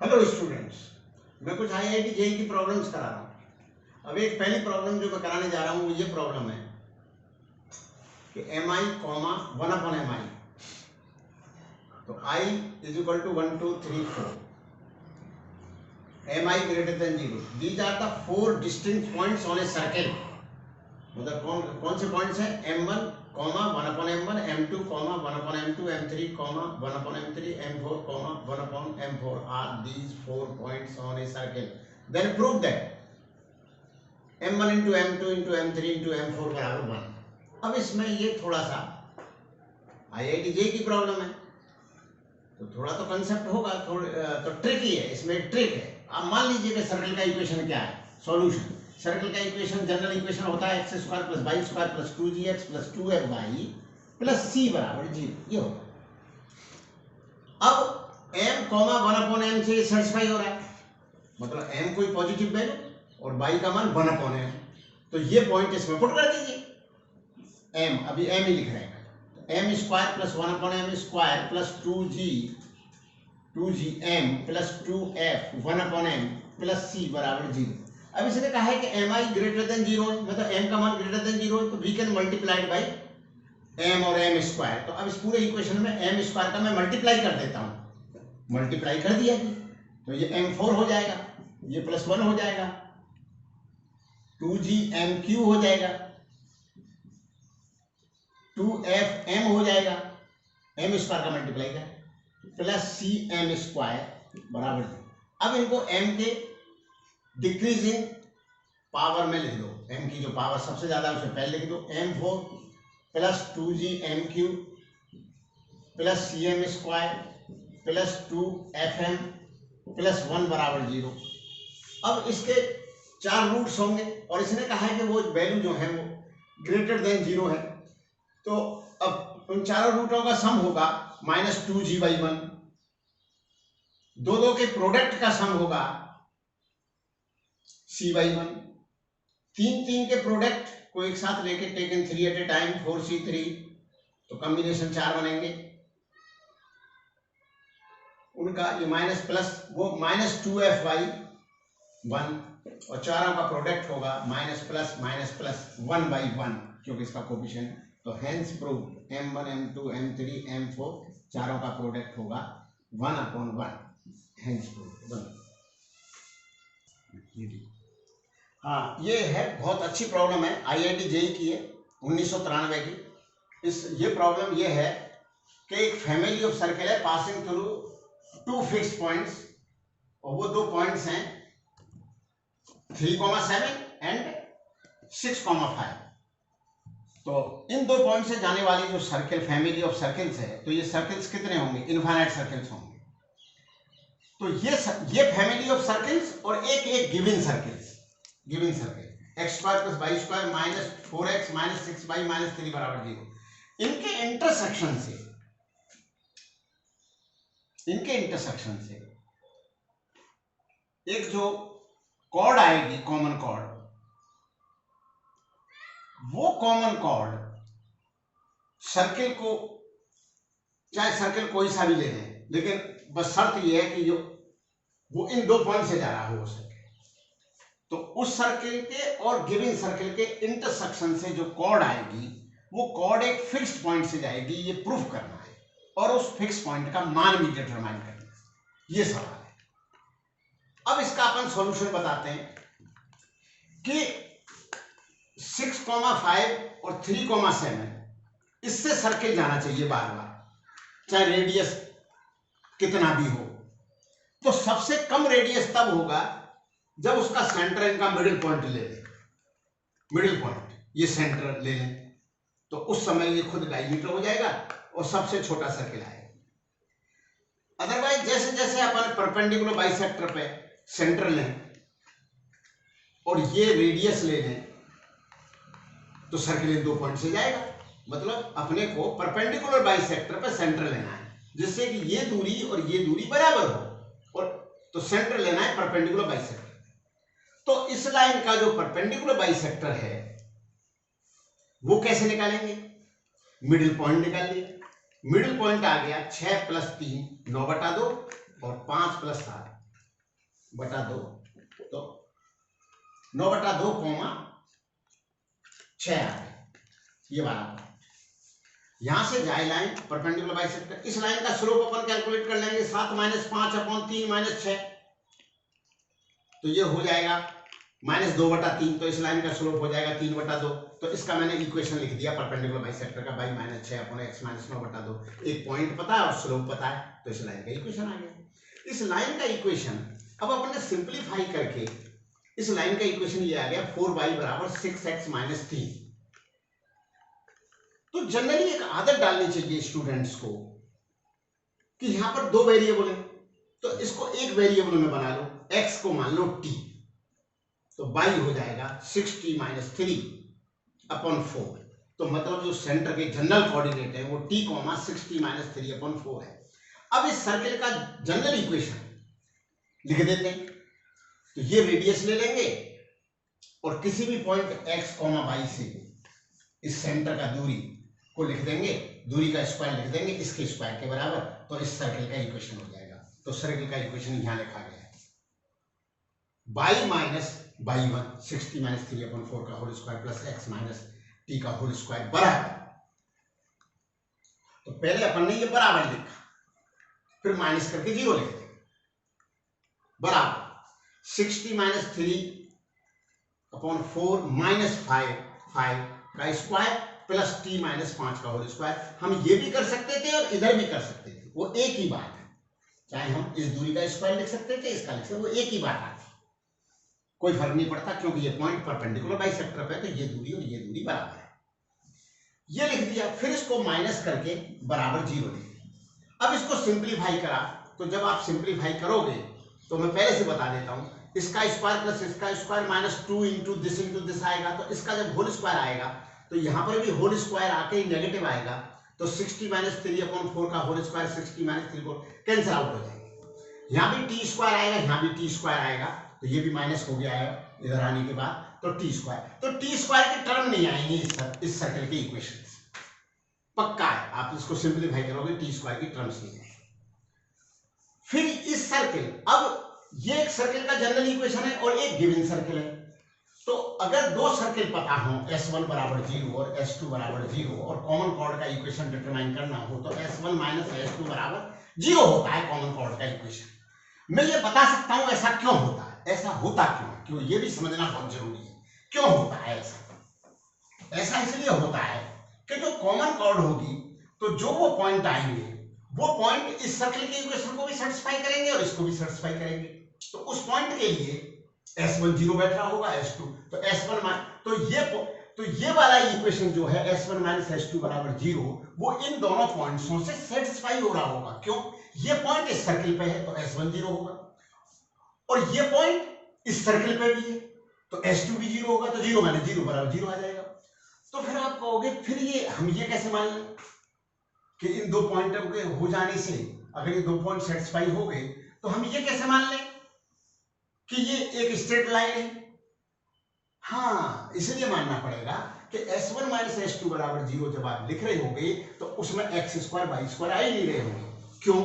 Hello students, मैं कुछ IIT JEE की प्रॉब्लम्स करा रहा हूँ। अब एक पहली प्रॉब्लम जो मैं कराने जा रहा हूँ वो ये प्रॉब्लम है कि M I comma 1 upon M I, तो I is equal to 1 2 3 4, M I greater than 0। These are the 4 distinct points on a circle. मतलब कौन कौन से पॉइंट्स हैं? m1 comma 1 upon m1, m2 comma 1 upon m2, m3 comma 1 upon m3, m4 comma 1 upon m4 are these 4 points on a circle. Then prove that m1 into m2 into m3 into m4 बराबर 1। अब इसमें ये थोड़ा सा IIT JEE की problem है, तो थोड़ा तो कंसेप्ट होगा, तो ट्रिकी है। इसमें ट्रिक है। आप मान लीजिए कि सर्कल का इक्वेशन क्या है, सॉल्यूशन। सर्कल का इक्वेशन जनरल इक्वेशन होता है x square plus y square plus 2gx plus 2fy plus c बराबर 0। ये होगा। अब m कॉमा 1 अपॉन m से सेटिस्फाई हो रहा है, मतलब m कोई पॉजिटिव वैल्यू और y का मान 1 अपॉन m, तो ये पॉइंट इसमें पुट कर दीजिए। m अभी m ही लिख रहे हैं, तो m square plus 1 upon m square plus 2gm plus 2f 1 upon m plus c बराबर 0। अब इसने कहा है कि एम आई ग्रेटर देन 0 है, मतलब m का मान ग्रेटर देन 0 है, तो we can multiplied by m और m स्क्वायर। तो अब इस पूरे इक्वेशन में m स्क्वायर का मैं मल्टीप्लाई कर देता हूं। मल्टीप्लाई कर दिया जी, तो ये m4 हो जाएगा, ये प्लस 1 हो जाएगा, 2gm³ हो जाएगा, 2fm हो जाएगा, m स्क्वायर का मल्टीप्लाई कर प्लस cm स्क्वायर बराबर। अब इनको m के डिक्रीजिंग पावर में लिख दो। m की जो पावर सबसे ज्यादा है उसे पहले लिख दो, m4 plus 2gm³ plus cm square plus 2fm plus 1 बराबर 0। अब इसके 4 रूट्स होंगे और इसने कहा है कि वो वैल्यू जो है वो ग्रेटर देन 0 है, तो अब उन चारों रूटों का सम होगा -2g/1। दो के प्रोडक्ट का सम होगा c/1। 3 के प्रोडक्ट को एक साथ लेके टेकन 3 एट ए टाइम 4c3, तो कॉम्बिनेशन 4 बनेंगे उनका। ये माइनस प्लस वो -2f/1 और चारों का प्रोडक्ट होगा माइनस प्लस -1/1, क्योंकि इसका कोफिशिएंट। तो hence prove m1 m2 m3 m4 चारों का प्रोडक्ट होगा 1/1। Hence prove. हाँ, ये है बहुत अच्छी प्रॉब्लम है, आईआईटी जेईई की है 1993 की। ये प्रॉब्लम ये है कि एक फैमिली ऑफ सर्कल है पासिंग थ्रू 2 फिक्स्ड पॉइंट्स, और वो 2 पॉइंट्स हैं 3,7 एंड 6,5। तो इन 2 पॉइंट से जाने वाली जो सर्कल फैमिली ऑफ सर्कल्स है, तो ये सर्कल्स कितने होंगे? इनफाइनाइट सर्कल्स होंगे। तो ये फैमिली ऑफ सर्कल्स और एक given circle x square plus y square minus 4x minus 6y minus 3 बराबर 0, इनके इंटरसेक्शन से एक जो कॉर्ड आएगी, कॉमन कॉर्ड, वो कॉमन कॉर्ड सर्किल को, चाहे सर्किल कोई सा भी ले लें, लेकिन बस शर्त ये है कि जो वो इन 2 पॉइंट से जा रहा हो सर्किल, तो उस सर्किल के और गिवन सर्किल के इंटरसेक्शन से जो कॉर्ड आएगी, वो कॉर्ड एक फिक्स्ड पॉइंट से जाएगी। ये प्रूफ करना है और उस फिक्स पॉइंट का मान भी डिटरमाइन करना है। ये सवाल है। अब इसका अपन सॉल्यूशन बताते हैं कि 6,5 और 3,7 इससे सर्किल जाना चाहिए बार बार, चाहे रेडियस कितना भी हो। तो सबसे कम रेडियस तब होगा जब उसका सेंटर इनका मिडिल पॉइंट ले लें, मिडिल पॉइंट ये सेंटर ले लें, तो उस समय ये खुद डायमीटर हो जाएगा और सबसे छोटा सर्किल आएगा। अदरवाइज जैसे जैसे अपन परपेंडिकुलर बाइसेक्टर पे सेंटर लें और ये रेडियस ले लें, तो सर्किल इन 2 पॉइंट से जाएगा। मतलब अपने को परपेंडिकुलर बाइसेक्टर पे सेंटर लेना है, जिससे कि ये दूरी और ये दूरी बराबर हो, और तो सेंटर लेना है परपेंडिकुलर बाइसेक्टर। तो इस लाइन का जो परपेंडिकुलर बाइसेक्टर है वो कैसे निकालेंगे? मिडिल पॉइंट निकाल लिया। मिडिल पॉइंट आ गया 6 + 3 9/2 और 5 + 7 बटा 2, तो 9/2, 6 आ गए, ये वाला। यहां से जाए लाइन परपेंडिकुलर बाइसेक्टर, इस लाइन का स्लोप अपन कैलकुलेट कर लेंगे 7 - 5/3 - 6, तो ये हो जाएगा -2/3, तो इस लाइन का स्लोप हो जाएगा 3/2। तो इसका मैंने इक्वेशन लिख दिया परपेंडिकुलर बाइसेक्टर का, बाई -6/x - 9/2। एक पॉइंट पता है और स्लोप पता है, तो इस लाइन का इक्वेशन आ गया। इस लाइन का इक्वेशन अब अपन ने सिंप्लीफाई करके इस लाइन का इक्वेशन ये आ गया 4y = 6x - 3। तो जनरली एक आदत डालनी चाहिए स्टूडेंट्स को कि यहां पर 2 वेरिएबल है, तो इसको एक वेरिएबल में बना लो, x को मान लो t, तो y हो जाएगा 6t - 3/4। तो मतलब जो सेंटर के जनरल कोऑर्डिनेट है वो t, 6t - 3/4 है। अब इस सर्किल का जनरल इक्वेशन लिख देते हैं, तो ये रेडियस ले लेंगे और किसी भी पॉइंट x, y से इस सेंटर का दूरी को लिख देंगे, दूरी का स्क्वायर लिख देंगे इसके स्क्वायर के बराबर, तो इस सर्किल का इक्वेशन हो जाएगा। तो सर्किल का इक्वेशन यहां लिखा गया है y - y1 6t - 3/4 का whole square plus x - t का होल स्क्वायर बराबर। तो पहले अपन ने ये बराबर लिखा, फिर माइनस करके 0 लिख देंगे, बराबर 6t - 3/4 -5 का स्क्वायर प्लस t - 5 का होल स्क्वायर। हम ये भी कर सकते थे और इधर भी कर सकते थे, वो एक ही बात है। चाहे हम इस दूरी का स्क्वायर लिख सकते थे, इसका लिख सकते, वो एक ही बात आती, कोई फर्क नहीं पड़ता, क्योंकि ये पॉइंट परपेंडिकुलर बाइसेक्टर पे है, तो ये दूरी और ये दूरी बराबर है। ये लिख दिया, फिर इसको माइनस करके बराबर 0 लिख दिया। अब इसको सिंप्लीफाई करा, तो जब आप सिंप्लीफाई करोगे तो मैं पहले से बता देता हूं, इसका स्क्वायर प्लस इसका स्क्वायर -2 इंटू दिस आएगा, तो इसका जब होल स्क्वायर आएगा तो यहां पर भी होल स्क्वायर आके ही नेगेटिव आएगा, तो 6t - 3/4 का whole square 6t - 3/4 cancel out हो जाएगा। यहां भी t स्क्वायर आएगा, यहां भी t स्क्वायर आएगा, तो ये भी माइनस हो गया है इधर आने के बाद, तो t स्क्वायर, तो t स्क्वायर के टर्म नहीं आएंगे इस सर्कल के इक्वेशन, पक्का है। आप इसको सिंप्लीफाई करोगे t स्क्वायर की टर्म्स नहीं आएंगे। फिर इस सर्किल, अब ये एक सर्किल का जनरल इक्वेशन है और एक गिवन सर्किल है, तो अगर दो सर्किल पता हो S1 = 0 और S2 = 0 और कॉमन कॉर्ड का इक्वेशन डिटरमाइन करना हो, तो S1 - S2 = 0 होता है कॉमन कॉर्ड का इक्वेशन। मैं ये बता सकता हूं ऐसा क्यों होता है, ऐसा होता क्यों ये भी समझना बहुत जरूरी है। क्यों होता है ऐसा इसलिए होता है कि जो कॉमन कॉर्ड होगी, तो जो वो पॉइंट आएंगे, वो पॉइंट इस सर्किल के इक्वेशन को भी सेटिस्फाई करेंगे और इसको भी सेटिस्फाई करेंगे। तो उस पॉइंट के लिए S1 0 बैठ रहा होगा, S2 तो S1 तो ये वाला इक्वेशन जो है S1 - S2 = 0, वो इन दोनों पॉइंट्सों से सेटिस्फाई हो रहा होगा। क्यों? ये पॉइंट इस सर्किल पे है तो S1 0 होगा, और ये पॉइंट इस सर्किल पे भी है तो S2 भी 0 होगा, तो 0 - 0 = 0 आ जाएगा। तो फिर आप कहोगे फिर ये हम ये कैसे मान लें कि इन दो पॉइंटों के हो जाने से, अगर ये दो पॉइंट सेटिस्फाई हो गए, तो हम ये कैसे मान लें कि ये एक स्ट्रेट लाइन है? हाँ, इसलिए मानना पड़ेगा कि S1 - S2 = 0 जब आप लिख रहे होंगे तो उसमें x² y² आ ही नहीं रहे होंगे। क्यों?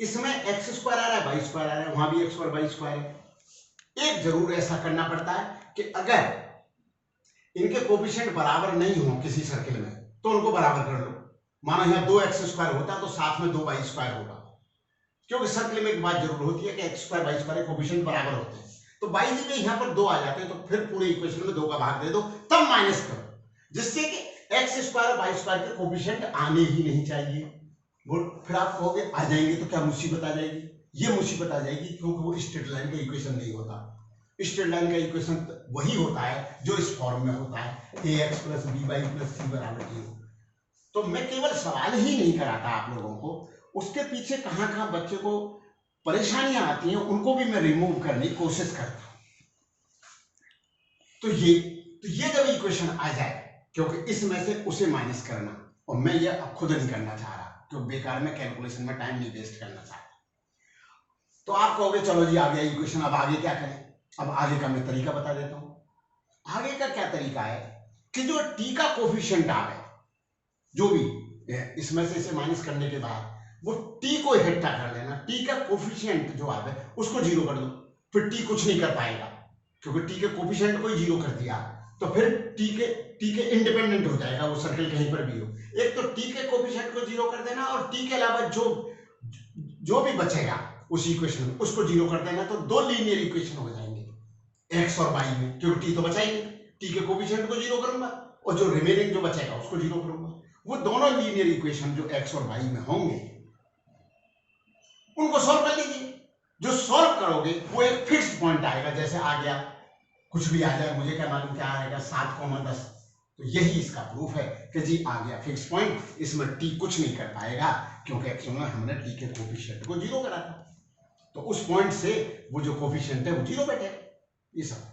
इसमें x² आ रहा है, y² आ रहा है, वहां भी x² y² है। एक जरूर ऐसा करना पड़ता है कि अगर इनके कोफिशिएंट बराबर नहीं हो किसी सर्किल में, तो उनको बराबर कर लो। मानो यहाँ 2x² होता तो साथ में 2y² होगा, क्योंकि सर्किल में एक बात जरूर होती है कि x² y² कोफिशिएंट बराबर होते हैं। तो बाई जगह यहाँ पर 2 आ जाते हैं, तो फिर पूरे इक्वेशन में 2 का भाग दे दो, तब माइनस करो, जिससे कि x² और y² के कोफिशिएंट आने ही नहीं चाहिए। वो फिर आप कहोगे आ जाएंगे तो क्या मुसीबत आ जाएगी? ये मुसीबत आ जाएगी क्योंकि वो स्ट्रेट लाइन का इक्वेशन नहीं होता। स्ट्रेट लाइन का इक्वेशन वही होता है जो इस फॉर्म में होता है, ax + by + c = 0। तो मैं केवल सवाल ही नहीं कराता आप लोगों को, उसके पीछे कहां बच्चे को परेशानियां आती हैं उनको भी मैं रिमूव करने की कोशिश करता हूं। तो ये जब इक्वेशन आ जाए, क्योंकि इसमें से उसे माइनस करना, और मैं ये अब खुद नहीं करना चाह रहा, तो बेकार में कैलकुलेशन में टाइम नहीं वेस्ट करना चाह रहा। तो आप कहोगे चलो जी आ गया इक्वेशन, अब आगे क्या करें? अब आगे का मैं तरीका बता देता हूं। आगे का क्या तरीका है कि जो t का कोफिशिएंट आवे, जो भी इसमें से इसे माइनस करने के बाद वो t को इकट्ठा कर लेना, t का कोफिशिएंट जो आवे उसको 0 कर दो। फिर टी कुछ नहीं कर पाएगा क्योंकि टी के कोफिशिएंट को ही जीरो कर दिया, तो फिर टी के इंडिपेंडेंट हो जाएगा वो सर्कल कहीं पर भी हो। एक तो टी के कोफिशिएंट को जीरो कर देना और टी के अलावा जो भी बचेगा उस इक्वेशन में उसको जीरो कर देना, तो दो लीनियर इक्वेशन हो जाएंगे एक्स और वाई में, क्योंकि टी तो बचा ही नहीं। टी के कोफिशिएंट को जीरो करूंगा और जो रिमेनिंग जो बचेगा उसको जीरो करूंगा। वो दोनों लीनियर इक्वेशन जो एक्स और वाई में होंगे उनको सॉल्व कर लीजिए। जो सॉल्व करोगे वो एक फिक्स्ड पॉइंट आएगा, जैसे आ गया कुछ भी आ जाए, मुझे क्या मालूम क्या आएगा 7,10, तो यही इसका प्रूफ है कि जी आ गया फिक्स्ड पॉइंट, इसमें टी कुछ नहीं कर पाएगा क्योंकि एक्चुअली में हमने टी के कोफिशिएंट को जीरो करा था, तो उस पॉइंट से वो जो कोफिशिएंट है वो जीरो बैठेगा। ये सब